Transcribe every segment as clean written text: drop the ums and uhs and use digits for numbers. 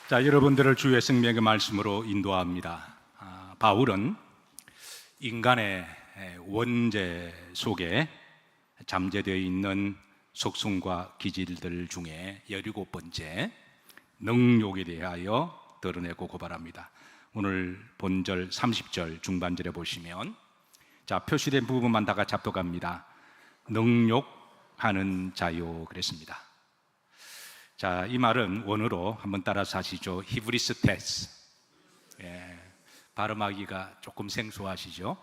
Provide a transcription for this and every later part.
자, 여러분들을 주의 생명의 말씀으로 인도합니다. 바울은 인간의 원죄 속에 잠재되어 있는 속성과 기질들 중에 17번째 능욕에 대하여 드러내고 고발합니다. 오늘 본절 30절 중반절에 보시면, 자, 표시된 부분만 다 같이 합독합니다. 능욕하는 자요, 그랬습니다. 자, 이 말은 원어로 한번 따라서 하시죠. 히브리스테스. 발음하기가 조금 생소하시죠?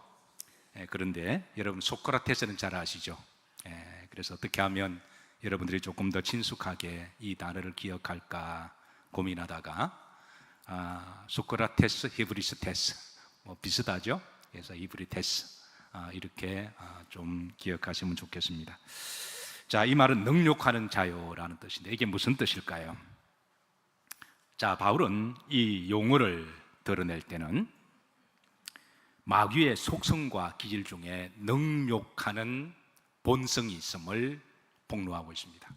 그런데 여러분 소크라테스는 잘 아시죠? 그래서 어떻게 하면 여러분들이 조금 더 친숙하게 이 단어를 기억할까 고민하다가 소크라테스, 히브리스테스 비슷하죠? 그래서 히브리테스 이렇게 좀 기억하시면 좋겠습니다. 자, 이 말은 능욕하는 자요라는 뜻인데 이게 무슨 뜻일까요? 자, 바울은 이 용어를 드러낼 때는 마귀의 속성과 기질 중에 능욕하는 본성이 있음을 폭로하고 있습니다.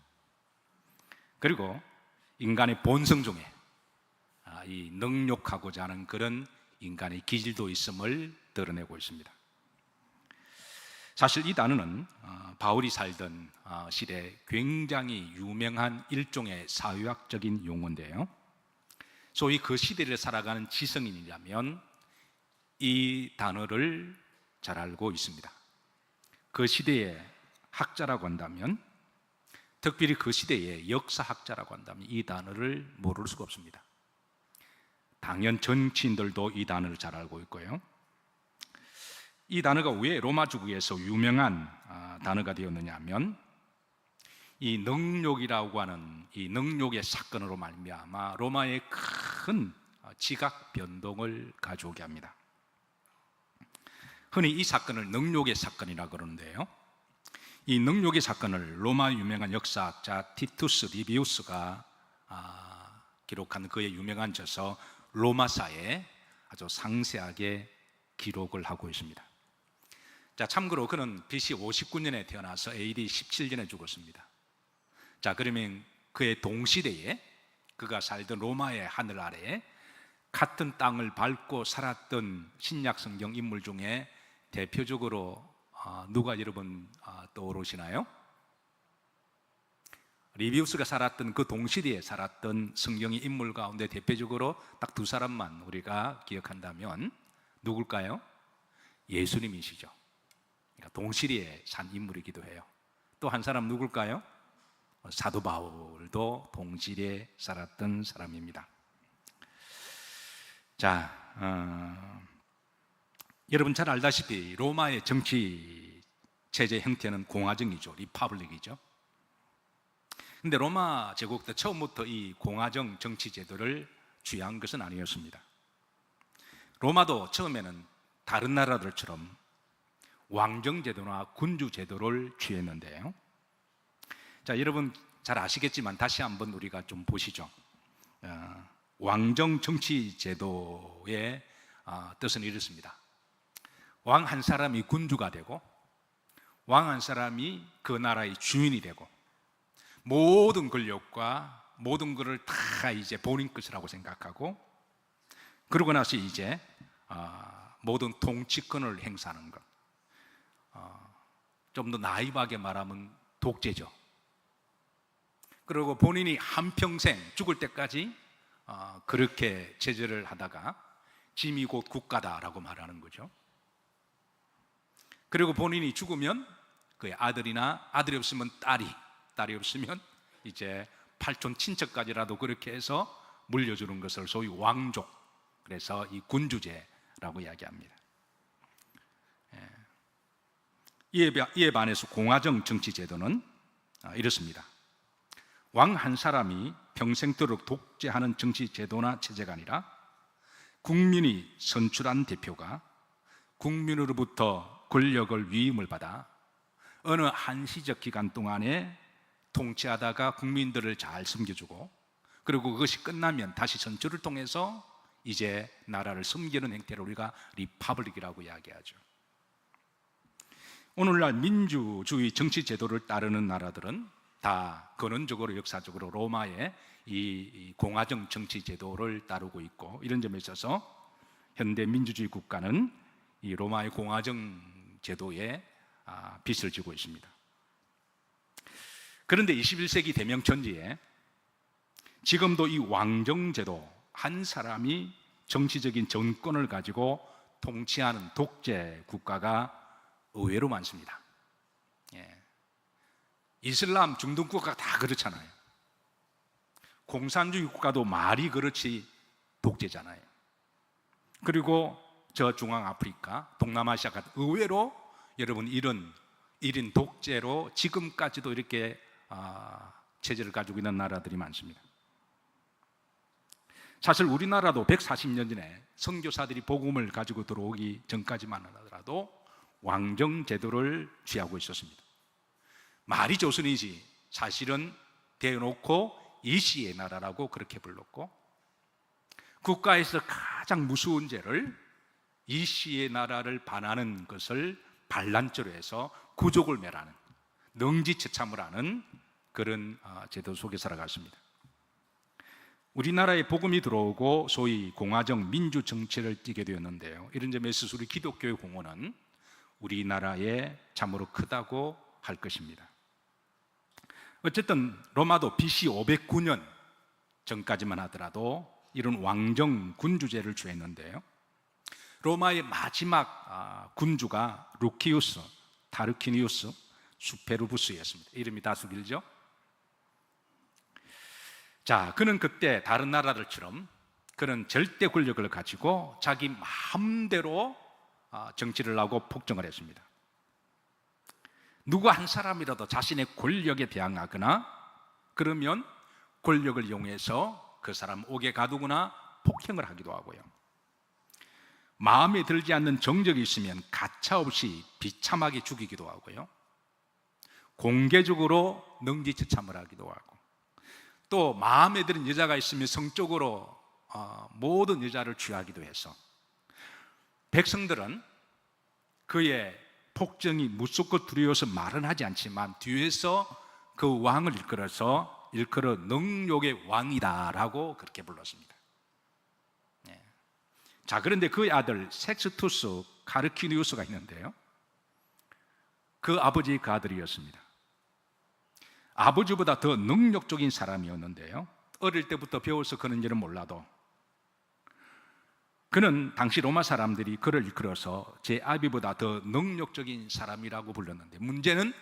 그리고 인간의 본성 중에 이 능욕하고자 하는 그런 인간의 기질도 있음을 드러내고 있습니다. 사실 이 단어는 바울이 살던 시대에 굉장히 유명한 일종의 사회학적인 용어인데요, 소위 그 시대를 살아가는 지성인이라면 이 단어를 잘 알고 있습니다. 그 시대의 학자라고 한다면, 특별히 그 시대의 역사학자라고 한다면 이 단어를 모를 수가 없습니다. 당연 정치인들도 이 단어를 잘 알고 있고요. 이 단어가 왜 로마 주국에서 유명한 단어가 되었느냐 하면, 이 능욕이라고 하는 이 능욕의 사건으로 말미암아 로마의 큰 지각 변동을 가져오게 합니다. 흔히 이 사건을 능욕의 사건이라고 그러는데요, 이 능욕의 사건을 로마 유명한 역사학자 티투스 리비우스가 기록한 그의 유명한 저서 로마사에 아주 상세하게 기록을 하고 있습니다. 자, 참고로 그는 BC 59년에 태어나서 AD 17년에 죽었습니다. 자, 그러면 그의 동시대에 그가 살던 로마의 하늘 아래에 같은 땅을 밟고 살았던 신약 성경 인물 중에 대표적으로 누가 여러분 떠오르시나요? 리비우스가 살았던 그 동시대에 살았던 성경의 인물 가운데 대표적으로 딱 두 사람만 우리가 기억한다면 누굴까요? 예수님이시죠. 그러니까 동시대에 산 인물이기도 해요. 또 한 사람 누굴까요? 사도 바울도 동시대에 살았던 사람입니다. 자, 여러분 잘 알다시피 로마의 정치 체제 형태는 공화정이죠. 리퍼블릭이죠. 근데 로마 제국 때 처음부터 이 공화정 정치 제도를 취한 것은 아니었습니다. 로마도 처음에는 다른 나라들처럼 왕정 제도나 군주 제도를 취했는데요, 자, 여러분 잘 아시겠지만 다시 한번 우리가 좀 보시죠. 왕정 정치 제도의 뜻은 이렇습니다. 왕 한 사람이 군주가 되고 왕 한 사람이 그 나라의 주인이 되고 모든 권력과 모든 것을 다 이제 본인 것이라고 생각하고, 그러고 나서 이제 모든 통치권을 행사하는 것, 좀 더 나이브하게 말하면 독재죠. 그리고 본인이 한평생 죽을 때까지 그렇게 제재를 하다가 짐이 곧 국가다라고 말하는 거죠. 그리고 본인이 죽으면 그의 아들이나 아들이 없으면 딸이 없으면 이제 팔촌 친척까지라도 그렇게 해서 물려주는 것을 소위 왕족, 그래서 이 군주제라고 이야기합니다. 이에 반해서 공화정 정치 제도는 이렇습니다. 왕 한 사람이 평생도록 독재하는 정치 제도나 체제가 아니라 국민이 선출한 대표가 국민으로부터 권력을 위임을 받아 어느 한시적 기간 동안에 통치하다가 국민들을 잘 섬겨주고, 그리고 그것이 끝나면 다시 선출을 통해서 이제 나라를 섬기는 행태를 우리가 리퍼블릭이라고 이야기하죠. 오늘날 민주주의 정치 제도를 따르는 나라들은 다 근원적으로 역사적으로 로마의 이 공화정 정치 제도를 따르고 있고, 이런 점에 있어서 현대 민주주의 국가는 이 로마의 공화정 제도에 빚을 지고 있습니다. 그런데 21세기 대명천지에 지금도 이 왕정제도, 한 사람이 정치적인 정권을 가지고 통치하는 독재 국가가 의외로 많습니다. 이슬람 중동 국가가 다 그렇잖아요. 공산주의 국가도 말이 그렇지 독재잖아요. 그리고 저 중앙아프리카, 동남아시아 같은 의외로 여러분 이런 1인 독재로 지금까지도 이렇게 체제를 가지고 있는 나라들이 많습니다. 사실 우리나라도 140년 전에 선교사들이 복음을 가지고 들어오기 전까지만 하더라도 왕정 제도를 취하고 있었습니다. 말이 조선이지 사실은 대놓고 이시의 나라라고 그렇게 불렀고, 국가에서 가장 무서운 죄를 이시의 나라를 반하는 것을 반란죄로 해서 구족을 멸하는, 능지처참을 하는 그런 제도 속에 살아갔습니다. 우리나라에 복음이 들어오고 소위 공화정 민주 정치를 띠게 되었는데요, 이런 점에서 우리 기독교의 공헌은 우리나라에 참으로 크다고 할 것입니다. 어쨌든 로마도 BC 509년 전까지만 하더라도 이런 왕정 군주제를 취했는데요, 로마의 마지막 군주가 루키우스, 타르퀴니우스, 수페르부스였습니다. 이름이 다소 길죠? 자, 그는 그때 다른 나라들처럼 그는 절대 권력을 가지고 자기 마음대로 정치를 하고 폭정을 했습니다. 누구 한 사람이라도 자신의 권력에 대항하거나 그러면 권력을 이용해서 그 사람 옥에 가두거나 폭행을 하기도 하고요, 마음에 들지 않는 정적이 있으면 가차없이 비참하게 죽이기도 하고요, 공개적으로 능지처참을 하기도 하고, 또 마음에 드는 여자가 있으면 성적으로 모든 여자를 취하기도 해서 백성들은 그의 폭정이 무섭고 두려워서 말은 하지 않지만 뒤에서 그 왕을 일컬어 능욕의 왕이다라고 그렇게 불렀습니다. 자, 그런데 그의 아들 섹스투스 카르퀴니우스가 있는데요, 그 아버지 그 아들이었습니다. 아버지보다 더 능력적인 사람이었는데요, 어릴 때부터 배워서 그런지는 몰라도 그는 당시 로마 사람들이 그를 일컬어서 제 아비보다 더 능력적인 사람이라고 불렀는데, 문제는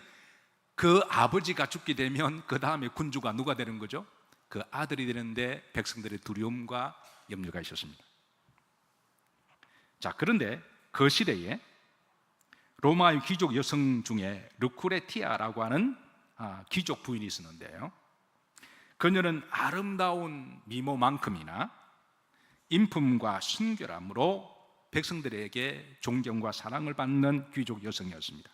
그 아버지가 죽게 되면 그 다음에 군주가 누가 되는 거죠? 그 아들이 되는데 백성들의 두려움과 염려가 있었습니다. 자, 그런데 그 시대에 로마의 귀족 여성 중에 루크레티아라고 하는 귀족 부인이 있었는데요, 그녀는 아름다운 미모만큼이나 인품과 순결함으로 백성들에게 존경과 사랑을 받는 귀족 여성이었습니다.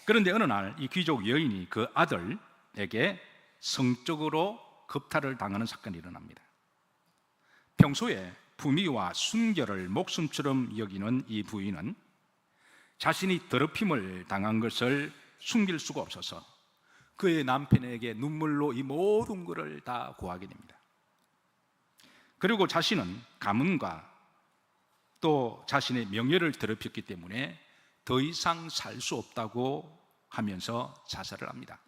그런데 어느 날 이 귀족 여인이 그 아들에게 성적으로 겁탈을 당하는 사건이 일어납니다. 평소에 품위와 순결을 목숨처럼 여기는 이 부인은 자신이 더럽힘을 당한 것을 숨길 수가 없어서 그의 남편에게 눈물로 이 모든 것을 다 고하게 됩니다. 그리고 자신은 가문과 또 자신의 명예를 더럽혔기 때문에 더 이상 살 수 없다고 하면서 자살을 합니다.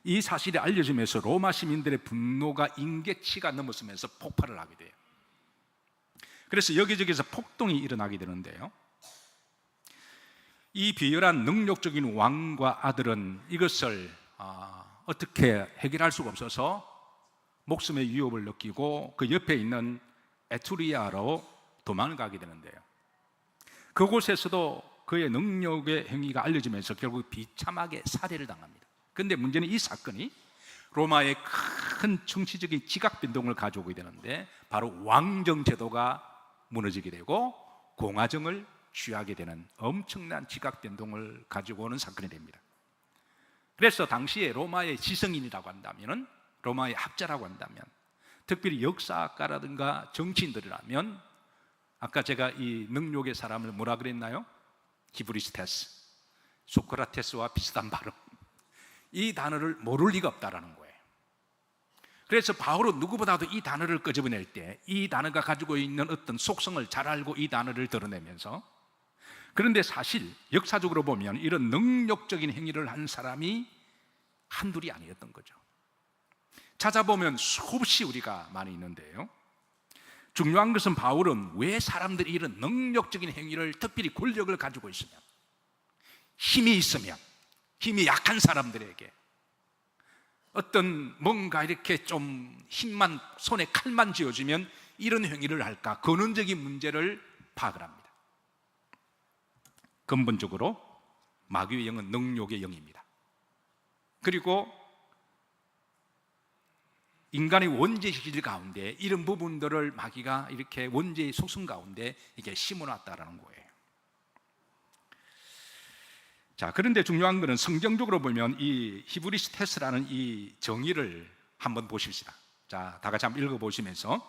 이 사실이 알려지면서 로마 시민들의 분노가 임계치가 넘어서면서 폭발을 하게 돼요. 그래서 여기저기서 폭동이 일어나게 되는데요, 이 비열한 능력적인 왕과 아들은 이것을 어떻게 해결할 수가 없어서 목숨의 위협을 느끼고 그 옆에 있는 에투리아로 도망가게 되는데요, 그곳에서도 그의 능력의 행위가 알려지면서 결국 비참하게 살해를 당합니다. 그런데 문제는 이 사건이 로마의 큰 정치적인 지각 변동을 가져오게 되는데, 바로 왕정 제도가 무너지게 되고 공화정을 취하게 되는 엄청난 지각 변동을 가지고 오는 사건이 됩니다. 그래서 당시에 로마의 지성인이라고 한다면, 로마의 학자라고 한다면, 특별히 역사학가라든가 정치인들이라면, 아까 제가 이 능력의 사람을 뭐라 그랬나요? 히브리스테스, 소크라테스와 비슷한 발음. 이 단어를 모를 리가 없다라는 거예요. 그래서 바울은 누구보다도 이 단어를 끄집어낼 때 이 단어가 가지고 있는 어떤 속성을 잘 알고 이 단어를 드러내면서, 그런데 사실 역사적으로 보면 이런 능력적인 행위를 한 사람이 한둘이 아니었던 거죠. 찾아보면 수없이 우리가 많이 있는데요, 중요한 것은 바울은 왜 사람들이 이런 능력적인 행위를, 특별히 권력을 가지고 있으면, 힘이 있으면, 힘이 약한 사람들에게 어떤 뭔가 이렇게 좀 힘만, 손에 칼만 쥐어주면 이런 행위를 할까? 근원적인 문제를 파악을 합니다. 근본적으로 마귀의 영은 능욕의 영입니다. 그리고 인간의 원죄 기질 가운데 이런 부분들을 마귀가 이렇게 원죄의 속성 가운데 이게 심어놨다라는 거예요. 자, 그런데 중요한 것은 성경적으로 보면 이 히브리스테스라는 이 정의를 한번 보십시다. 자, 다 같이 한번 읽어보시면서,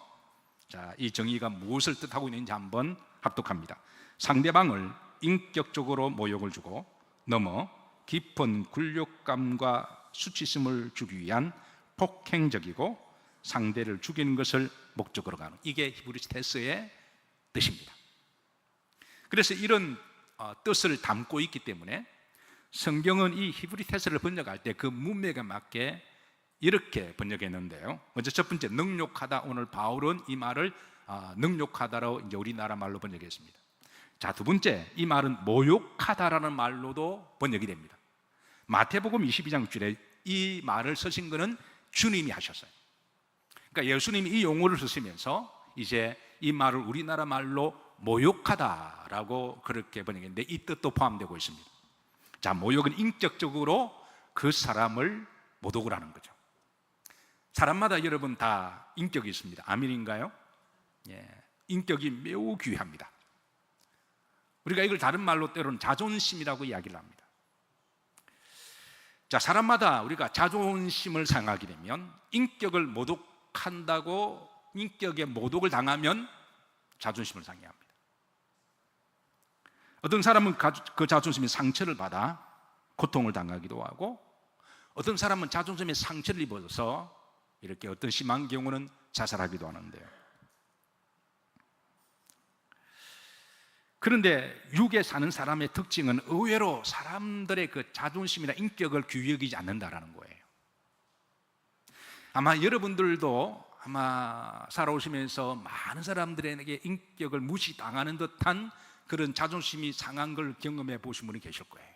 자, 이 정의가 무엇을 뜻하고 있는지 한번 합독합니다. 상대방을 인격적으로 모욕을 주고 넘어 깊은 굴욕감과 수치심을 주기 위한 폭행적이고 상대를 죽이는 것을 목적으로 가는, 이게 히브리스테스의 뜻입니다. 그래서 이런 뜻을 담고 있기 때문에 성경은 이 히브리테스를 번역할 때 그 문맥에 맞게 이렇게 번역했는데요, 먼저 첫 번째, 능욕하다. 오늘 바울은 이 말을 능욕하다로 이제 우리나라 말로 번역했습니다. 자, 두 번째, 이 말은 모욕하다라는 말로도 번역이 됩니다. 마태복음 22장 줄에 이 말을 쓰신 것은 주님이 하셨어요. 그러니까 예수님이 이 용어를 쓰시면서 이제 이 말을 우리나라 말로 모욕하다라고 그렇게 번역했는데, 이 뜻도 포함되고 있습니다. 자, 모욕은 인격적으로 그 사람을 모독을 하는 거죠. 사람마다 여러분 다 인격이 있습니다. 아멘인가요? 예, 인격이 매우 귀합니다. 우리가 이걸 다른 말로 때로는 자존심이라고 이야기를 합니다. 자, 사람마다 우리가 자존심을 상하게 되면, 인격을 모독한다고, 인격에 모독을 당하면 자존심을 상해야 합니다. 어떤 사람은 그 자존심이 상처를 받아 고통을 당하기도 하고, 어떤 사람은 자존심에 상처를 입어서 이렇게 어떤 심한 경우는 자살하기도 하는데요. 그런데 육에 사는 사람의 특징은 의외로 사람들의 그 자존심이나 인격을 귀히 여기지 않는다라는 거예요. 아마 여러분들도 아마 살아오시면서 많은 사람들에게 인격을 무시당하는 듯한 그런 자존심이 상한 걸 경험해 보신 분이 계실 거예요.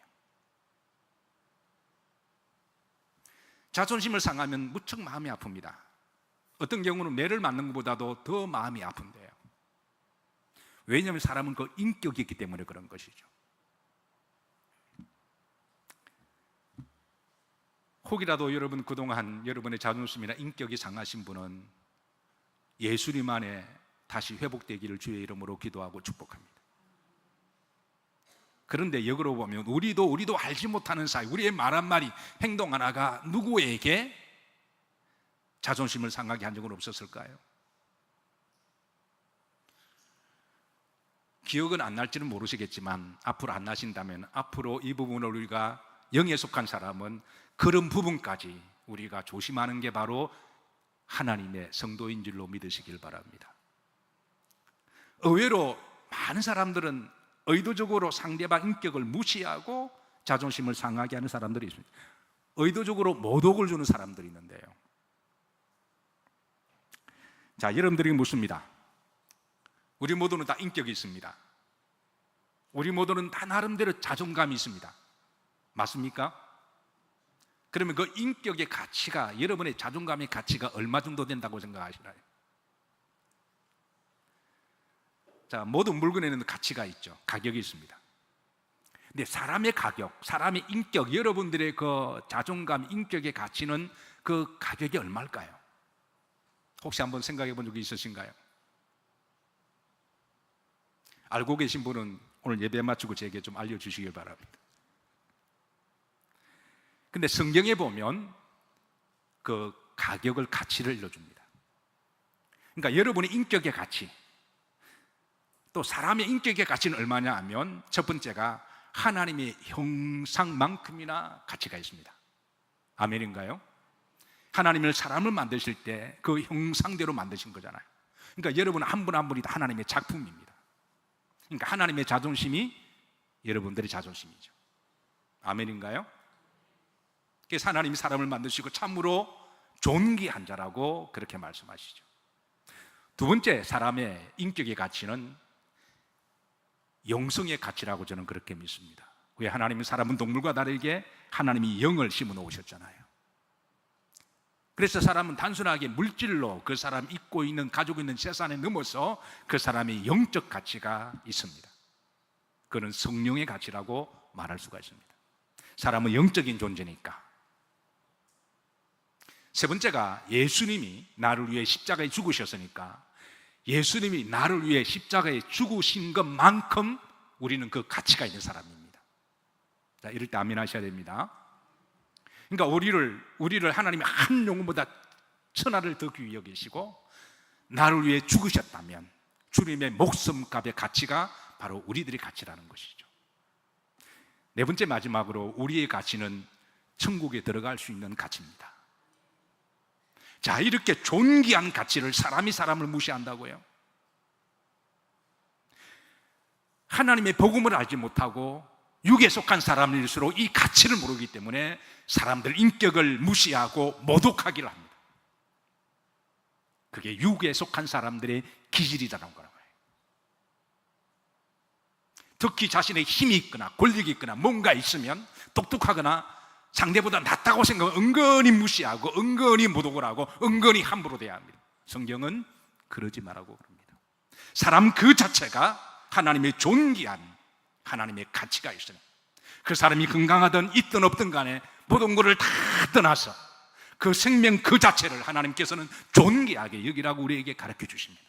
자존심을 상하면 무척 마음이 아픕니다. 어떤 경우는 매를 맞는 것보다도 더 마음이 아픈데요. 왜냐하면 사람은 그 인격이 있기 때문에 그런 것이죠. 혹이라도 여러분 그동안 여러분의 자존심이나 인격이 상하신 분은 예수님 안에 다시 회복되기를 주의 이름으로 기도하고 축복합니다. 그런데 역으로 보면 우리도 알지 못하는 사이, 우리의 말 한마디, 행동 하나가 누구에게 자존심을 상하게 한 적은 없었을까요? 기억은 안 날지는 모르시겠지만 앞으로 안 나신다면 앞으로 이 부분을 우리가 영에 속한 사람은 그런 부분까지 우리가 조심하는 게 바로 하나님의 성도인 줄로 믿으시길 바랍니다. 의외로 많은 사람들은 의도적으로 상대방 인격을 무시하고 자존심을 상하게 하는 사람들이 있습니다. 의도적으로 모독을 주는 사람들이 있는데요. 자, 여러분들에게 묻습니다. 우리 모두는 다 인격이 있습니다. 우리 모두는 다 나름대로 자존감이 있습니다. 맞습니까? 그러면 그 인격의 가치가, 여러분의 자존감의 가치가 얼마 정도 된다고 생각하시나요? 자, 모든 물건에는 가치가 있죠. 가격이 있습니다. 근데 사람의 가격, 사람의 인격, 여러분들의 그 자존감, 인격의 가치는 그 가격이 얼마일까요? 혹시 한번 생각해 본 적이 있으신가요? 알고 계신 분은 오늘 예배 마치고 제게 좀 알려주시길 바랍니다. 근데 성경에 보면 그 가격을, 가치를 일러줍니다. 그러니까 여러분의 인격의 가치, 또 사람의 인격의 가치는 얼마냐 하면 첫 번째가 하나님의 형상만큼이나 가치가 있습니다. 아멘인가요? 하나님을 사람을 만드실 때 그 형상대로 만드신 거잖아요. 그러니까 여러분 한 분 한 분이 다 하나님의 작품입니다. 그러니까 하나님의 자존심이 여러분들의 자존심이죠. 아멘인가요? 그래서 하나님이 사람을 만드시고 참으로 존귀한 자라고 그렇게 말씀하시죠. 두 번째, 사람의 인격의 가치는 영성의 가치라고 저는 그렇게 믿습니다. 왜? 하나님은 사람은 동물과 다르게 하나님이 영을 심어 놓으셨잖아요. 그래서 사람은 단순하게 물질로 그 사람 입고 있는, 가지고 있는 재산에 넘어서 그 사람의 영적 가치가 있습니다. 그는 성령의 가치라고 말할 수가 있습니다. 사람은 영적인 존재니까. 세 번째가 예수님이 나를 위해 십자가에 죽으셨으니까 예수님이 나를 위해 십자가에 죽으신 것만큼 우리는 그 가치가 있는 사람입니다. 자, 이럴 때 아멘 하셔야 됩니다. 그러니까 우리를 하나님이 한 영혼보다 천하를 더 귀히 여기시고 나를 위해 죽으셨다면 주님의 목숨값의 가치가 바로 우리들의 가치라는 것이죠. 네 번째, 마지막으로 우리의 가치는 천국에 들어갈 수 있는 가치입니다. 자, 이렇게 존귀한 가치를 사람이 사람을 무시한다고요? 하나님의 복음을 알지 못하고 육에 속한 사람일수록 이 가치를 모르기 때문에 사람들 인격을 무시하고 모독하기를 합니다. 그게 육에 속한 사람들의 기질이라는 거라고요. 특히 자신의 힘이 있거나 권력이 있거나 뭔가 있으면 똑똑하거나 상대보다 낫다고 생각하면 은근히 무시하고 은근히 모독을 하고 은근히 함부로 대해야 합니다. 성경은 그러지 말라고 그럽니다. 사람 그 자체가 하나님의 존귀한 하나님의 가치가 있어요. 그 사람이 건강하든 있든 없든 간에 모든 것을 다 떠나서 그 생명 그 자체를 하나님께서는 존귀하게 여기라고 우리에게 가르쳐 주십니다.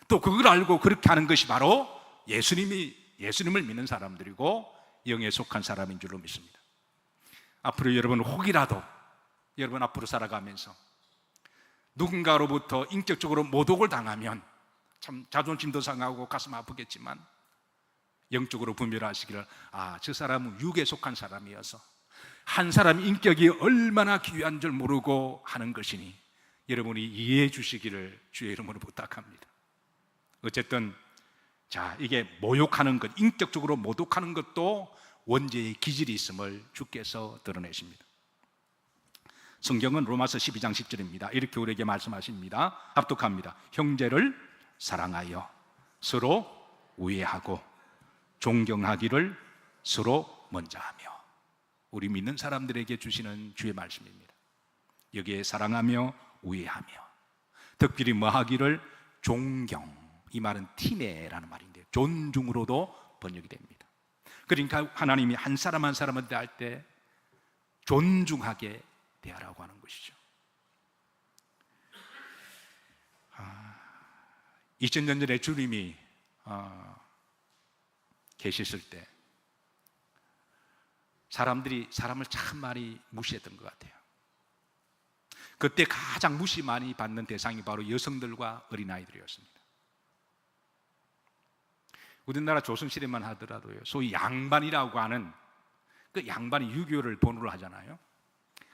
또 그걸 알고 그렇게 하는 것이 바로 예수님을 믿는 사람들이고 영에 속한 사람인 줄로 믿습니다. 앞으로 여러분 혹이라도 여러분 앞으로 살아가면서 누군가로부터 인격적으로 모독을 당하면 참 자존심도 상하고 가슴 아프겠지만 영적으로 분별하시기를, 저 사람은 육에 속한 사람이어서 한 사람 인격이 얼마나 귀한 줄 모르고 하는 것이니 여러분이 이해해 주시기를 주의 이름으로 부탁합니다. 어쨌든 이게 모욕하는 것, 인격적으로 모독하는 것도 원죄의 기질이 있음을 주께서 드러내십니다. 성경은 로마서 12장 10절입니다. 이렇게 우리에게 말씀하십니다. 합독합니다. 형제를 사랑하여 서로 우애하고 존경하기를 서로 먼저 하며. 우리 믿는 사람들에게 주시는 주의 말씀입니다. 여기에 사랑하며 우애하며, 특별히 뭐 하기를? 존경. 이 말은 티네라는 말인데요, 존중으로도 번역이 됩니다. 그러니까 하나님이 한 사람 한 사람을 대할 때 존중하게 대하라고 하는 것이죠. 2000년 전에 주님이 계셨을 때 사람들이 사람을 참 많이 무시했던 것 같아요. 그때 가장 무시 많이 받는 대상이 바로 여성들과 어린아이들이었습니다. 우리나라 조선시대만 하더라도요, 소위 양반이라고 하는 그 양반이 유교를 본으로 하잖아요.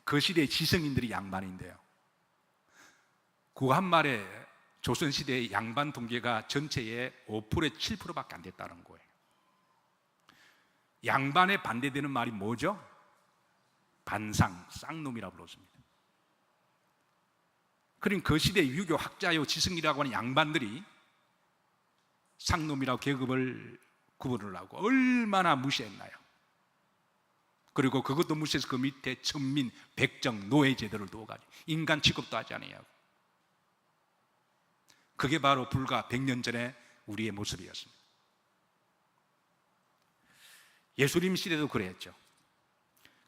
그 시대의 지성인들이 양반인데요, 구한말에 조선시대의 양반 통계가 전체의 5%, 7%밖에 안 됐다는 거예요. 양반에 반대되는 말이 뭐죠? 반상, 쌍놈이라고 불렀습니다. 그러니까 그 시대의 유교 학자요 지성이라고 하는 양반들이 상놈이라고 계급을 구분을 하고 얼마나 무시했나요? 그리고 그것도 무시해서 그 밑에 천민, 백정, 노예 제도를 두어가지고 인간 취급도 하지 않아요. 그게 바로 불과 100년 전에 우리의 모습이었습니다. 예수님 시대도 그랬죠.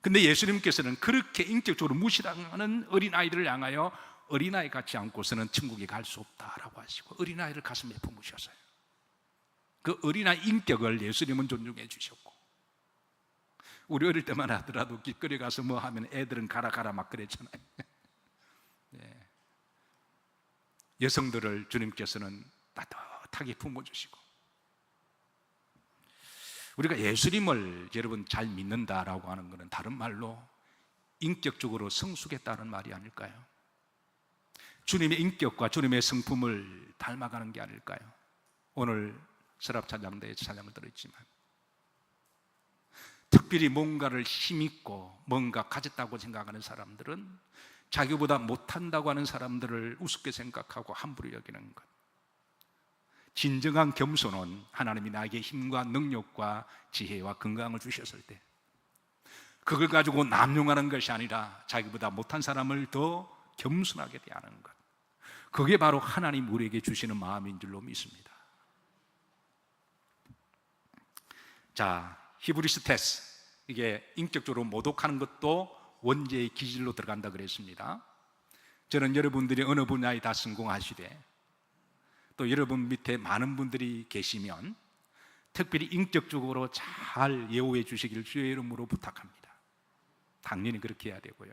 근데 예수님께서는 그렇게 인격적으로 무시당하는 어린아이들을 향하여 어린아이 같지 않고서는 천국에 갈 수 없다라고 하시고 어린아이를 가슴에 품으셨어요. 그 어린아이 인격을 예수님은 존중해 주셨고, 우리 어릴 때만 하더라도 길거리 가서 뭐 하면 애들은 가라 막 그랬잖아요. 네. 여성들을 주님께서는 따뜻하게 품어주시고, 우리가 예수님을 여러분 잘 믿는다라고 하는 것은 다른 말로 인격적으로 성숙했다는 말이 아닐까요? 주님의 인격과 주님의 성품을 닮아가는 게 아닐까요? 오늘 서랍 찬양대에 찬양을 들었지만 특별히 뭔가를 힘있고 뭔가 가졌다고 생각하는 사람들은 자기보다 못한다고 하는 사람들을 우습게 생각하고 함부로 여기는 것. 진정한 겸손은 하나님이 나에게 힘과 능력과 지혜와 건강을 주셨을 때 그걸 가지고 남용하는 것이 아니라 자기보다 못한 사람을 더 겸손하게 대하는 것. 그게 바로 하나님 우리에게 주시는 마음인 줄로 믿습니다. 자, 히브리스테스, 이게 인격적으로 모독하는 것도 원죄의 기질로 들어간다 그랬습니다. 저는 여러분들이 어느 분야에 다 성공하시되 또 여러분 밑에 많은 분들이 계시면 특별히 인격적으로 잘 예우해 주시길 주의 이름으로 부탁합니다. 당연히 그렇게 해야 되고요.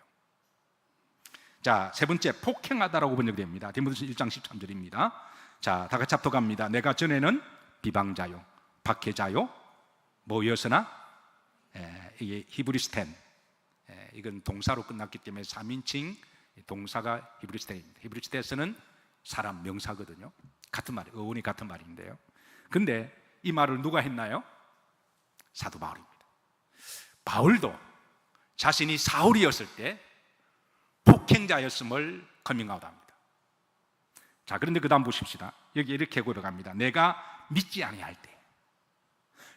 자, 세 번째, 폭행하다라고 번역됩니다. 디모데후서 1장 13절입니다. 자, 다 같이 합독합니다. 내가 전에는 비방자요, 박해자요, 뭐였으나 이게 히브리스텐, 이건 동사로 끝났기 때문에 3인칭 동사가 히브리스텐입니다. 히브리스텐은 사람 명사거든요. 같은 말, 어원이 같은 말인데요. 근데 이 말을 누가 했나요? 사도 바울입니다. 바울도 자신이 사울이었을 때 폭행자였음을 커밍아웃합니다. 자, 그런데 그 다음 보십시다. 여기 이렇게 걸어갑니다. 내가 믿지 아니할 때.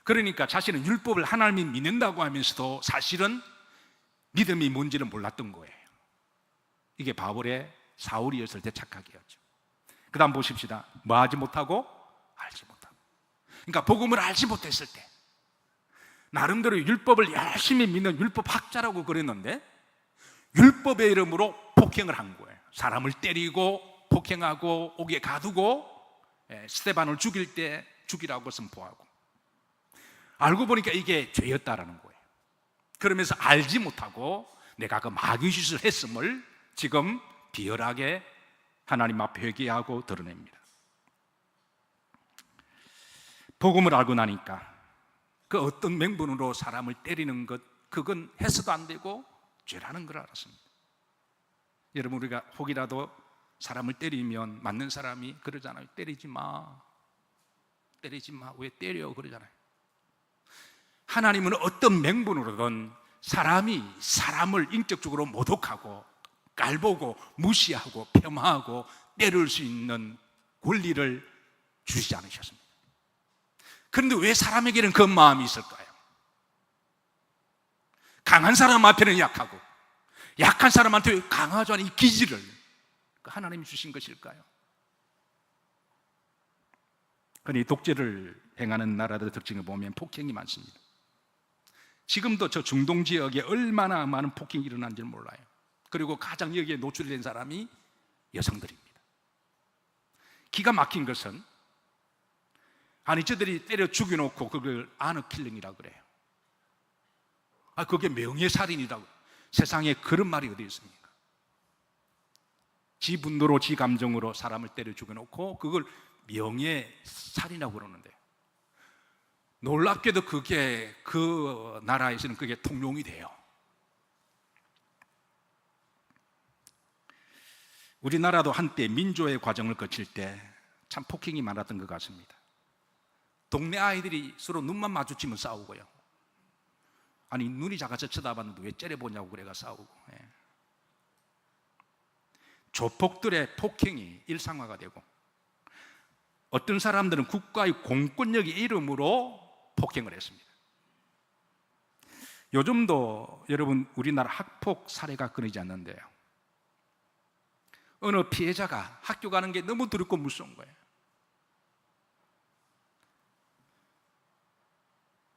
그러니까 자신은 율법을 하나님이 믿는다고 하면서도 사실은 믿음이 뭔지는 몰랐던 거예요. 이게 바울의 사울이었을 때 착각이었죠. 그 다음 보십시다. 뭐 하지 못하고? 알지 못하고. 그러니까 복음을 알지 못했을 때 나름대로 율법을 열심히 믿는 율법학자라고 그랬는데 율법의 이름으로 폭행을 한 거예요. 사람을 때리고 폭행하고 옥에 가두고 스데반을 죽일 때 죽이라고 선포하고, 알고 보니까 이게 죄였다라는 거예요. 그러면서 알지 못하고 내가 그 마귀짓을 했음을 지금 비열하게 하나님 앞에 회개하고 드러냅니다. 복음을 알고 나니까 그 어떤 명분으로 사람을 때리는 것, 그건 해서도 안 되고 죄라는 걸 알았습니다. 여러분, 우리가 혹이라도 사람을 때리면 맞는 사람이 그러잖아요. 때리지 마, 때리지 마, 왜 때려 그러잖아요. 하나님은 어떤 명분으로든 사람이 사람을 인격적으로 모독하고 깔보고 무시하고 폄하하고 때릴 수 있는 권리를 주시지 않으셨습니다. 그런데 왜 사람에게는 그 마음이 있을까요? 강한 사람 앞에는 약하고 약한 사람한테 강하지 않은 이 기질을 하나님이 주신 것일까요? 그러니 독재를 행하는 나라들의 특징을 보면 폭행이 많습니다. 지금도 저 중동 지역에 얼마나 많은 폭행이 일어난지를 몰라요. 그리고 가장 여기에 노출된 사람이 여성들입니다. 기가 막힌 것은, 아니 저들이 때려 죽여놓고 그걸 아너킬링이라고 그래요. 그게 명예살인이라고. 세상에 그런 말이 어디 있습니까? 지 분노로 지 감정으로 사람을 때려 죽여놓고 그걸 명예살인이라고 그러는데, 놀랍게도 그게 그 나라에서는 그게 통용이 돼요. 우리나라도 한때 민주화의 과정을 거칠 때 참 폭행이 많았던 것 같습니다. 동네 아이들이 서로 눈만 마주치면 싸우고요. 아니 눈이 작아서 쳐다봤는데 왜 째려보냐고 그래가 싸우고. 조폭들의 폭행이 일상화가 되고, 어떤 사람들은 국가의 공권력의 이름으로 폭행을 했습니다. 요즘도 여러분 우리나라 학폭 사례가 끊이지 않는데요, 어느 피해자가 학교 가는 게 너무 두렵고 무서운 거예요.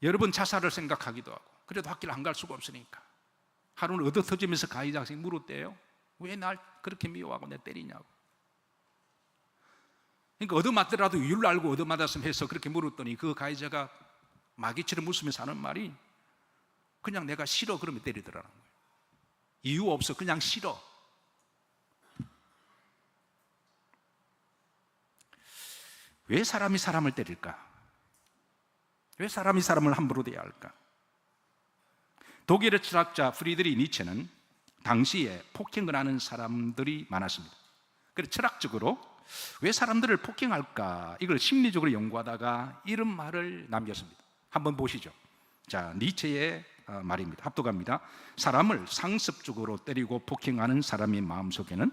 여러 번 자살을 생각하기도 하고, 그래도 학교를 안 갈 수가 없으니까 하루는 얻어터지면서 가해자 학생이 물었대요. 왜 날 그렇게 미워하고 내 때리냐고. 그러니까 얻어맞더라도 이유를 알고 얻어맞았으면 해서 그렇게 물었더니 그 가해자가 마귀처럼 웃으면서 하는 말이, 그냥 내가 싫어 그러면 때리더라는 거예요. 이유 없어, 그냥 싫어. 왜 사람이 사람을 때릴까? 왜 사람이 사람을 함부로 대해야 할까? 독일의 철학자 프리드리히 니체는 당시에 폭행을 하는 사람들이 많았습니다. 그래서 철학적으로 왜 사람들을 폭행할까, 이걸 심리적으로 연구하다가 이런 말을 남겼습니다. 한번 보시죠. 자, 니체의 말입니다. 합독합니다. 사람을 상습적으로 때리고 폭행하는 사람의 마음속에는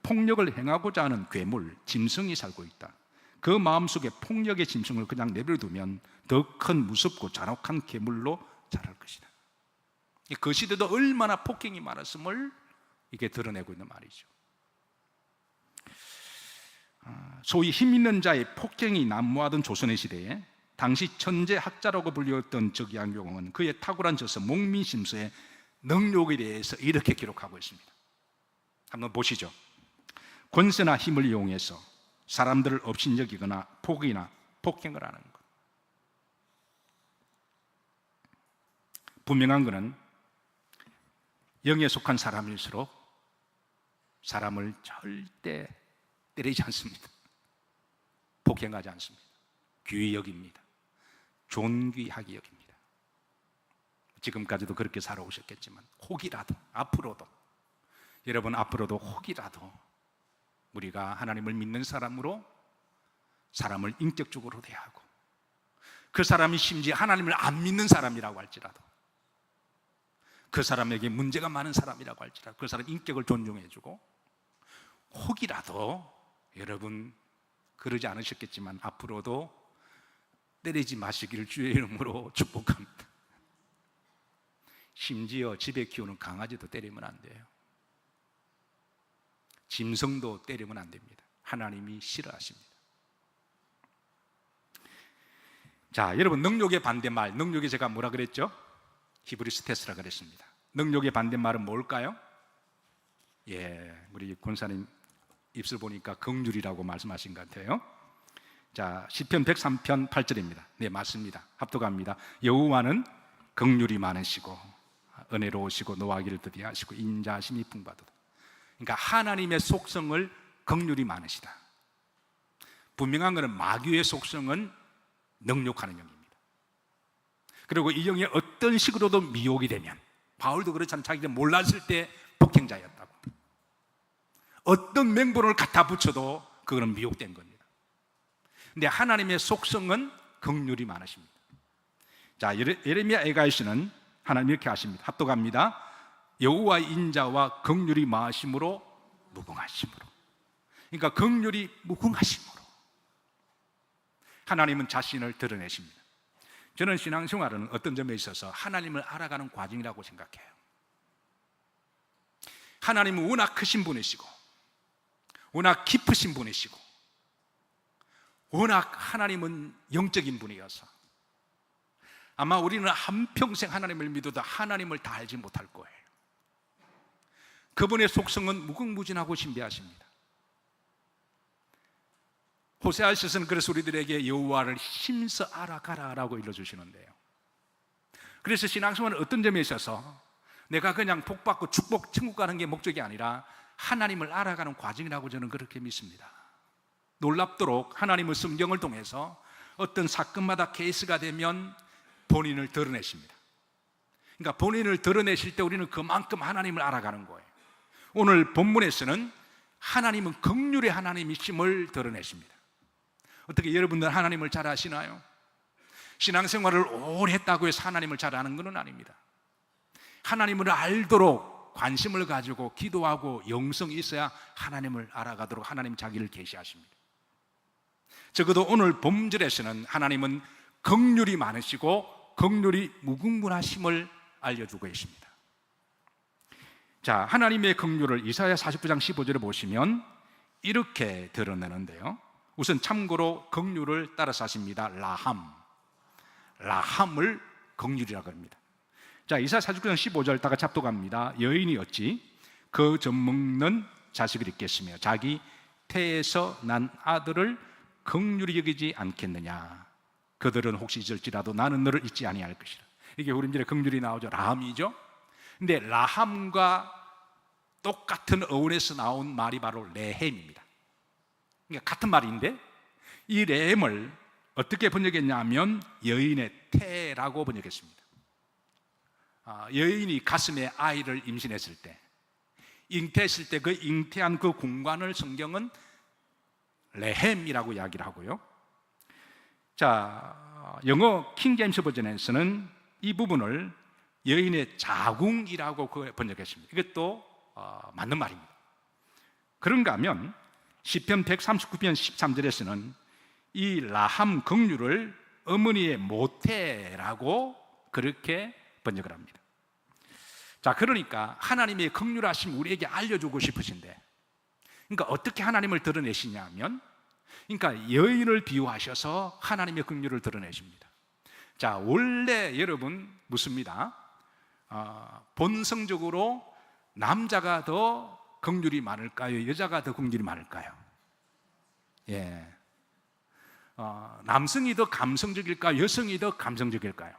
폭력을 행하고자 하는 괴물, 짐승이 살고 있다. 그 마음속에 폭력의 짐승을 그냥 내버려두면 더 큰 무섭고 잔혹한 괴물로 자랄 것이다. 그 시대도 얼마나 폭행이 많았음을 이게 드러내고 있는 말이죠. 소위 힘 있는 자의 폭행이 난무하던 조선의 시대에 당시 천재 학자라고 불렸던 적양용은 그의 탁월한 저서 목민심서의 능력에 대해서 이렇게 기록하고 있습니다. 한번 보시죠. 권세나 힘을 이용해서 사람들을 업신여기거나 포기나 폭행을 하는 것. 분명한 것은 영에 속한 사람일수록 사람을 절대 때리지 않습니다. 폭행하지 않습니다. 귀히 여깁니다. 존귀하게 여깁니다. 지금까지도 그렇게 살아오셨겠지만 혹이라도 앞으로도, 여러분 앞으로도 혹이라도 우리가 하나님을 믿는 사람으로 사람을 인격적으로 대하고, 그 사람이 심지어 하나님을 안 믿는 사람이라고 할지라도, 그 사람에게 문제가 많은 사람이라고 할지라도 그 사람 인격을 존중해주고, 혹이라도 여러분 그러지 않으셨겠지만 앞으로도 때리지 마시기를 주의 이름으로 축복합니다. 심지어 집에 키우는 강아지도 때리면 안 돼요. 짐승도 때리면 안 됩니다. 하나님이 싫어하십니다. 자, 여러분 능력의 반대말, 능력이 제가 뭐라 그랬죠? 히브리스테스라 그랬습니다. 능력의 반대말은 뭘까요? 우리 권사님 입술 보니까 긍휼이라고 말씀하신 것 같아요. 자, 시편 103편 8절입니다. 네, 맞습니다. 합독합니다. 여호와는 긍휼이 많으시고 은혜로우시고 노하기를 더디하시고 인자하심이 풍부하도다. 그러니까 하나님의 속성을 긍휼이 많으시다. 분명한 것은 마귀의 속성은 능욕하는 영입니다. 그리고 이 영이 어떤 식으로도 미혹이 되면, 바울도 그렇잖아요. 자기가 몰랐을 때 폭행자였다고. 어떤 맹본을 갖다 붙여도 그거는 미혹된 겁니다. 근데 하나님의 속성은 긍휼이 많으십니다. 자, 예레미야 애가이시는 하나님 이렇게 하십니다. 합독합니다. 여호와의 인자와 긍휼이 마하심으로 무궁하심으로. 그러니까 긍휼이 무궁하심으로 하나님은 자신을 드러내십니다. 저는 신앙생활은 어떤 점에 있어서 하나님을 알아가는 과정이라고 생각해요. 하나님은 워낙 크신 분이시고 워낙 깊으신 분이시고 워낙 하나님은 영적인 분이어서 아마 우리는 한평생 하나님을 믿어도 하나님을 다 알지 못할 거예요. 그분의 속성은 무궁무진하고 신비하십니다. 호세아서는 그래서 우리들에게 여호와를 힘써 알아가라라고 일러주시는데요. 그래서 신앙생활은 어떤 점에 있어서 내가 그냥 복받고 축복 천국 가는 게 목적이 아니라 하나님을 알아가는 과정이라고 저는 그렇게 믿습니다. 놀랍도록 하나님은 성경을 통해서 어떤 사건마다 케이스가 되면 본인을 드러내십니다. 그러니까 본인을 드러내실 때 우리는 그만큼 하나님을 알아가는 거예요. 오늘 본문에서는 하나님은 긍휼의 하나님이심을 드러내십니다. 어떻게 여러분들 하나님을 잘 아시나요? 신앙생활을 오래 했다고 해서 하나님을 잘 아는 것은 아닙니다. 하나님을 알도록 관심을 가지고 기도하고 영성이 있어야 하나님을 알아가도록 하나님 자기를 계시하십니다. 적어도 오늘 본절에서는 하나님은 긍휼이 많으시고 긍휼이 무궁무하심을 알려주고 계십니다. 자, 하나님의 긍휼을 이사야 49장 15절에 보시면 이렇게 드러내는데요. 우선 참고로 긍휼을 따라서 하십니다. 라함을 긍휼이라고 합니다. 자, 이사야 49장 15절 다가 잡독합니다. 여인이 어찌 그 젖먹는 자식을 잊겠으며 자기 태에서 난 아들을 긍휼히 여기지 않겠느냐. 그들은 혹시 잊을지라도 나는 너를 잊지 아니할 것이라. 이게 우리들의 긍휼이 나오죠. 라함이죠. 근데 라함과 똑같은 어원에서 나온 말이 바로 레헴입니다. 그러니까 같은 말인데 이 레헴을 어떻게 번역했냐면 여인의 태라고 번역했습니다. 여인이 가슴에 아이를 임신했을 때 잉태했을 때 그 잉태한 그 공간을 성경은 레헴이라고 이야기를 하고요. 자, 영어 킹 제임스 버전에서는 이 부분을 여인의 자궁이라고 번역했습니다. 이것도 맞는 말입니다. 그런가 하면 시편 139편 13절에서는 이 라함 긍휼을 어머니의 모태라고 그렇게 번역을 합니다. 자, 그러니까 하나님의 긍휼하심 우리에게 알려주고 싶으신데, 그러니까 어떻게 하나님을 드러내시냐면, 그러니까 여인을 비유하셔서 하나님의 긍휼을 드러내십니다. 자, 원래 여러분 묻습니다. 본성적으로 남자가 더 긍휼이 많을까요? 여자가 더 긍휼이 많을까요? 예. 남성이 더 감성적일까요? 여성이 더 감성적일까요?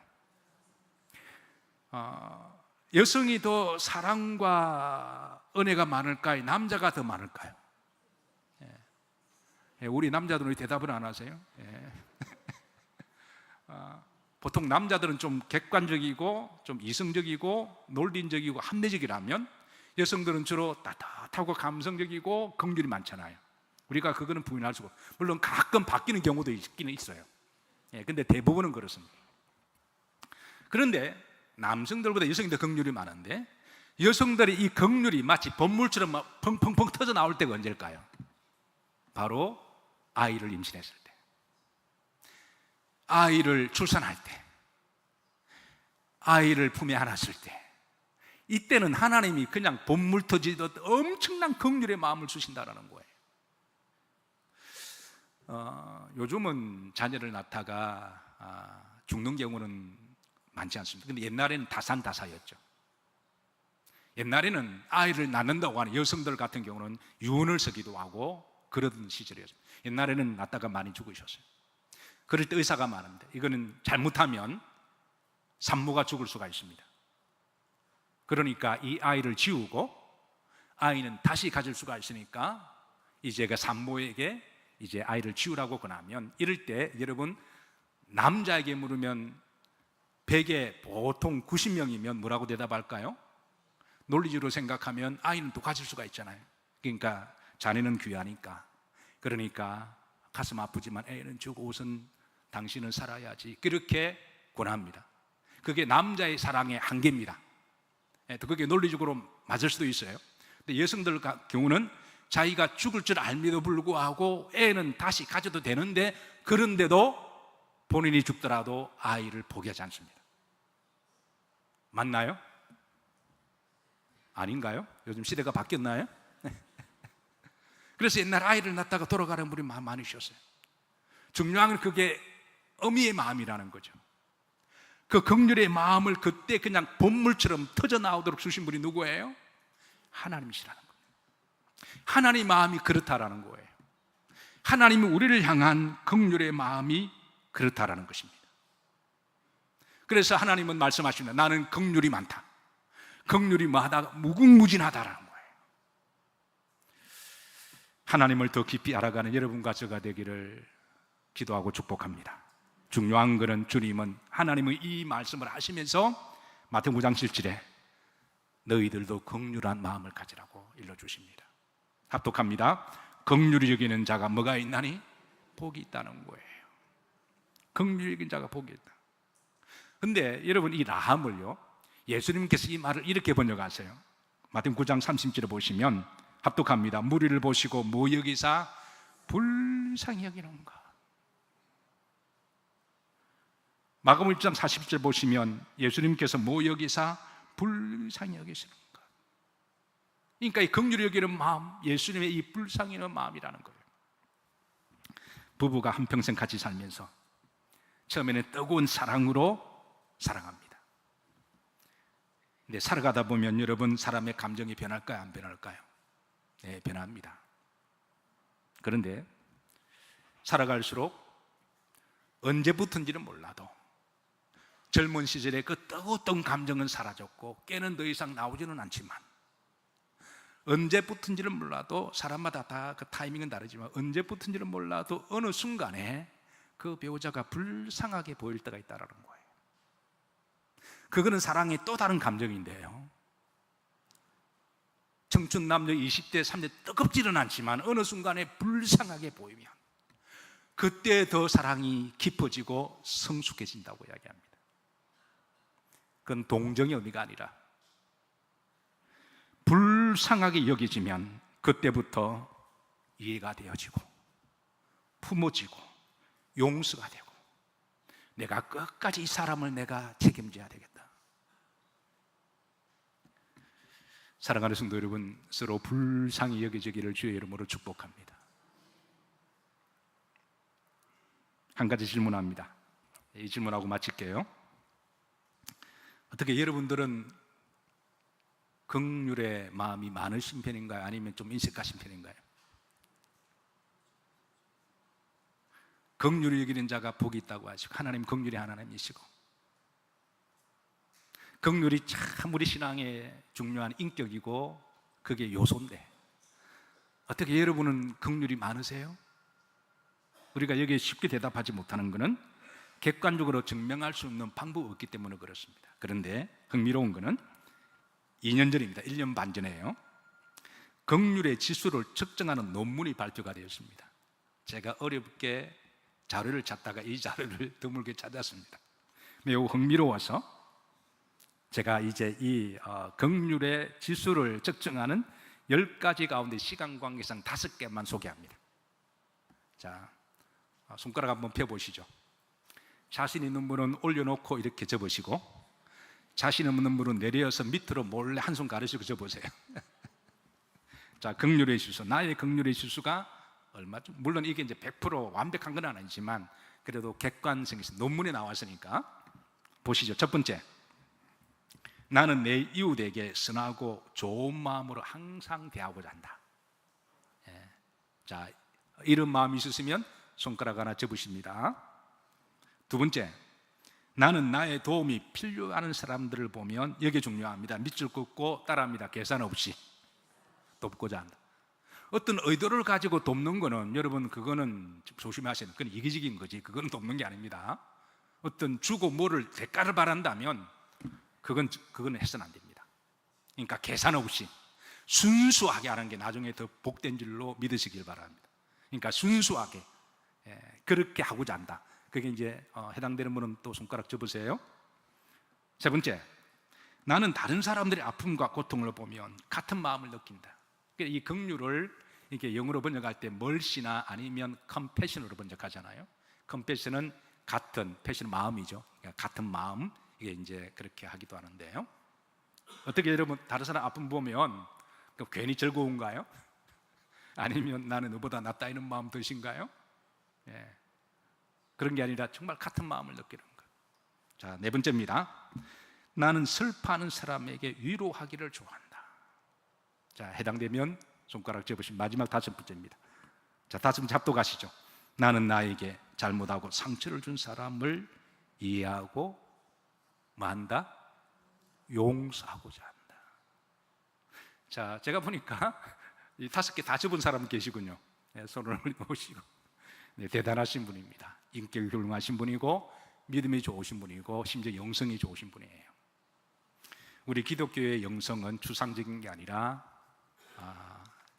여성이 더 사랑과 은혜가 많을까요? 남자가 더 많을까요? 예. 우리 남자들은 왜 대답을 안 하세요? 예. 보통 남자들은 좀 객관적이고 좀 이성적이고 논리적이고 합리적이라면 여성들은 주로 따뜻하고 감성적이고 긍휼이 많잖아요. 우리가 그거는 부인할 수가 없고, 물론 가끔 바뀌는 경우도 있기는 있어요. 예, 근데 대부분은 그렇습니다. 그런데 남성들보다 여성이 더 긍휼이 많은데, 여성들의 이 긍휼이 마치 번물처럼 막 펑펑펑 터져 나올 때가 언제일까요? 바로 아이를 임신했을 때, 아이를 출산할 때, 아이를 품에 안았을 때, 이때는 하나님이 그냥 본물 터지듯 엄청난 긍휼의 마음을 주신다는 거예요. 요즘은 자녀를 낳다가 죽는 경우는 많지 않습니다. 근데 옛날에는 다산다사였죠. 옛날에는 아이를 낳는다고 하는 여성들 같은 경우는 유언을 쓰기도 하고 그러던 시절이었어요. 옛날에는 낳다가 많이 죽으셨어요. 그럴 때 의사가 많은데, 이거는 잘못하면 산모가 죽을 수가 있습니다. 그러니까 이 아이를 지우고 아이는 다시 가질 수가 있으니까 이제 그 산모에게 이제 아이를 지우라고 권하면, 이럴 때 여러분 남자에게 물으면 100에 보통 90명이면 뭐라고 대답할까요? 논리적으로 생각하면 아이는 또 가질 수가 있잖아요. 그러니까 자네는 귀하니까, 그러니까 가슴 아프지만 애는 주고 우선 당신은 살아야지, 그렇게 권합니다. 그게 남자의 사랑의 한계입니다. 그게 논리적으로 맞을 수도 있어요. 근데 여성들 경우는 자기가 죽을 줄 알면도 불구하고 애는 다시 가져도 되는데, 그런데도 본인이 죽더라도 아이를 포기하지 않습니다. 맞나요? 아닌가요? 요즘 시대가 바뀌었나요? 그래서 옛날 아이를 낳다가 돌아가는 분이 많으셨어요. 중요한 건 그게 어미의 마음이라는 거죠. 그 긍휼의 마음을 그때 그냥 본물처럼 터져 나오도록 주신 분이 누구예요? 하나님이시라는 거예요. 하나님의 마음이 그렇다라는 거예요. 하나님이 우리를 향한 긍휼의 마음이 그렇다라는 것입니다. 그래서 하나님은 말씀하십니다. 나는 긍휼이 많다, 긍휼이 무궁무진하다라는 거예요. 하나님을 더 깊이 알아가는 여러분과 저가 되기를 기도하고 축복합니다. 중요한 것은 주님은 하나님의 이 말씀을 하시면서 마태복음 9장 7절에 너희들도 긍휼한 마음을 가지라고 일러주십니다. 합독합니다. 긍휼히 여기는 자가 뭐가 있나니? 복이 있다는 거예요. 긍휼히 여기는 자가 복이 있다. 근데 여러분, 이 라함을요, 예수님께서 이 말을 이렇게 번역하세요. 마태복음 9장 30절에 보시면 합독합니다. 무리를 보시고 뭐 여기사 불쌍히 여기는가. 마가복음 1장 40절 보시면 예수님께서 뭐 여기사 불쌍히 여기시는가. 그러니까 이 긍휼히 여기는 마음, 예수님의 이 불쌍히 여기는 마음이라는 거예요. 부부가 한평생 같이 살면서 처음에는 뜨거운 사랑으로 사랑합니다. 근데 살아가다 보면 여러분, 사람의 감정이 변할까요? 안 변할까요? 네, 변합니다. 그런데 살아갈수록 언제부턴지는 몰라도 젊은 시절에 그 뜨거웠던 감정은 사라졌고 깨는 더 이상 나오지는 않지만, 언제부턴지는 몰라도 사람마다 다 그 타이밍은 다르지만 언제부턴지는 몰라도 어느 순간에 그 배우자가 불쌍하게 보일 때가 있다는 거예요. 그거는 사랑의 또 다른 감정인데요, 청춘 남녀 20대, 30대 뜨겁지는 않지만 어느 순간에 불쌍하게 보이면 그때 더 사랑이 깊어지고 성숙해진다고 이야기합니다. 그건 동정의 의미가 아니라 불쌍하게 여겨지면 그때부터 이해가 되어지고 품어지고 용서가 되고 내가 끝까지 이 사람을 내가 책임져야 되겠다. 사랑하는 성도 여러분, 서로 불쌍히 여겨지기를 주의 이름으로 축복합니다. 한 가지 질문합니다. 이 질문하고 마칠게요. 어떻게 여러분들은 긍휼의 마음이 많으신 편인가요? 아니면 좀 인색하신 편인가요? 긍휼히 여기는 자가 복이 있다고 하시고 하나님 긍휼이 하나님이시고 긍휼이 참 우리 신앙의 중요한 인격이고 그게 요소인데 어떻게 여러분은 긍휼이 많으세요? 우리가 여기에 쉽게 대답하지 못하는 것은 객관적으로 증명할 수 없는 방법이 없기 때문에 그렇습니다. 그런데 흥미로운 것은 2년 전입니다. 1년 반 전에요. 긍휼의 지수를 측정하는 논문이 발표가 되었습니다. 제가 어렵게 자료를 찾다가 이 자료를 드물게 찾았습니다. 매우 흥미로워서 제가 이제 이 긍휼의 지수를 측정하는 10가지 가운데 시간 관계상 5개만 소개합니다. 자, 손가락 한번 펴보시죠. 자신 있는 분은 올려놓고 이렇게 접으시고 자신 없는 분은 내려서 밑으로 몰래 한 손 가르시고 접으세요. 자, 긍휼의 지수, 나의 긍휼의 지수가 얼마죠? 물론 이게 이제 100% 완벽한 건 아니지만 그래도 객관성이 있어 논문에 나왔으니까 보시죠. 첫 번째, 나는 내 이웃에게 선하고 좋은 마음으로 항상 대하고자 한다. 자, 이런 마음이 있으시면 손가락 하나 접으십니다. 두 번째, 나는 나의 도움이 필요한 사람들을 보면 이게 중요합니다. 밑줄 긋고 따라합니다. 계산 없이 돕고자 한다. 어떤 의도를 가지고 돕는 거는 여러분 그거는 조심하셔야 돼요. 그건 이기적인 거지. 그건 돕는 게 아닙니다. 어떤 주고 뭐를 대가를 바란다면 그건 해서는 안 됩니다. 그러니까 계산 없이 순수하게 하는 게 나중에 더 복된 줄로 믿으시길 바랍니다. 그러니까 순수하게 그렇게 하고자 한다. 그게 이제 해당되는 분은 또 손가락 접으세요. 세 번째, 나는 다른 사람들의 아픔과 고통을 보면 같은 마음을 느낀다. 이 긍휼을 이렇게 영어로 번역할 때 멀시나 아니면 컴패션으로 번역하잖아요. 컴패션은 같은, 패션은 마음이죠. 그러니까 같은 마음, 이게 이제 그렇게 하기도 하는데요. 어떻게 여러분 다른 사람 아픔 보면 괜히 즐거운가요? 아니면 나는 너보다 낫다 이런 마음 드신가요? 예. 그런 게 아니라 정말 같은 마음을 느끼는 것. 자, 네 번째입니다. 나는 슬퍼하는 사람에게 위로하기를 좋아한다. 자, 해당되면 손가락 접으신 마지막 5번째입니다. 자, 5번 잡도 가시죠. 나는 나에게 잘못하고 상처를 준 사람을 이해하고 뭐 한다? 용서하고자 한다. 자, 제가 보니까 이 5개 다 접은 사람 계시군요. 네, 손을 놓으시고. 네, 대단하신 분입니다. 인격이 훌륭하신 분이고 믿음이 좋으신 분이고 심지어 영성이 좋으신 분이에요. 우리 기독교의 영성은 추상적인 게 아니라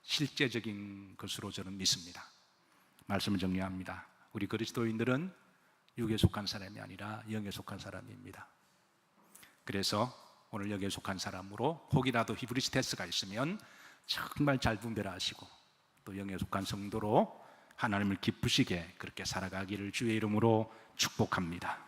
실제적인 것으로 저는 믿습니다. 말씀을 정리합니다. 우리 그리스도인들은 육에 속한 사람이 아니라 영에 속한 사람입니다. 그래서 오늘 영에 속한 사람으로 혹이라도 히브리스테스가 있으면 정말 잘 분별하시고 또 영에 속한 성도로 하나님을 기쁘시게 그렇게 살아가기를 주의 이름으로 축복합니다.